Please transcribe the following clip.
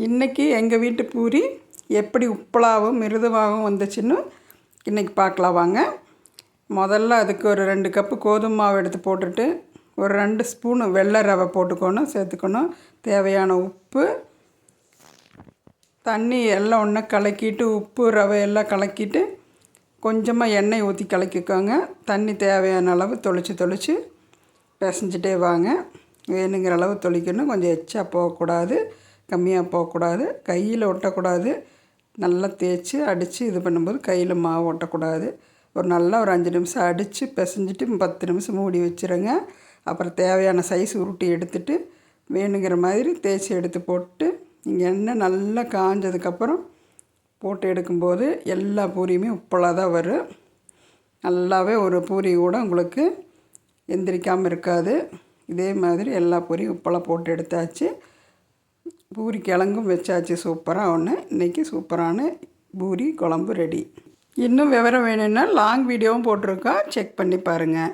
இன்றைக்கி எங்கள் வீட்டு பூரி எப்படி உப்பலாகவும் மிருதுவாகவும் வந்துச்சுன்னு இன்றைக்கி பார்க்கலாம் வாங்க. முதல்ல அதுக்கு ஒரு 2 கப்பு கோதுமை மாவு எடுத்து போட்டுட்டு ஒரு 2 ஸ்பூனு வெள்ளை ரவை சேர்த்துக்கணும். தேவையான உப்பு, தண்ணி எல்லாம் ஒன்றா கலக்கிட்டு உப்பு ரவை எல்லாம் கலக்கிட்டு கொஞ்சமாக எண்ணெய் ஊற்றி கலக்கிக்கோங்க. தண்ணி தேவையான அளவு தொளிச்சு பிசைஞ்சிட்டே வாங்க. வேணுங்கிற அளவு தொளிக்கணும். கொஞ்சம் எச்சா போகக்கூடாது, கம்மியாக போகக்கூடாது, கையில் ஒட்டக்கூடாது. நல்லா தேய்ச்சி அடித்து இது பண்ணும்போது கையில் மாவு ஒட்டக்கூடாது. ஒரு 5 நிமிஷம் அடித்து பிசைஞ்சிட்டு 10 நிமிஷம் மூடி வச்சுருங்க. அப்புறம் தேவையான சைஸ் உருட்டி எடுத்துகிட்டு வேணுங்கிற மாதிரி தேய்ச்சி எடுத்து போட்டு எண்ணெய் நல்லா காஞ்சதுக்கப்புறம் போட்டு எடுக்கும்போது எல்லா பூரியுமே உப்பலாக தான் வரும். நல்லாவே ஒரு பூரி கூட உங்களுக்கு எந்திரிக்காமல் இருக்காது. இதே மாதிரி எல்லா பூரியும் உப்பெல்லாம் போட்டு எடுத்தாச்சு. பூரி கிழங்கும் வச்சாச்சு. சூப்பராக இன்றைக்கி சூப்பரான பூரி குழம்பு ரெடி. இன்னும் விவரம் வேணும்னா லாங் வீடியோவும் போட்டிருக்கோம், செக் பண்ணி பாருங்கள்.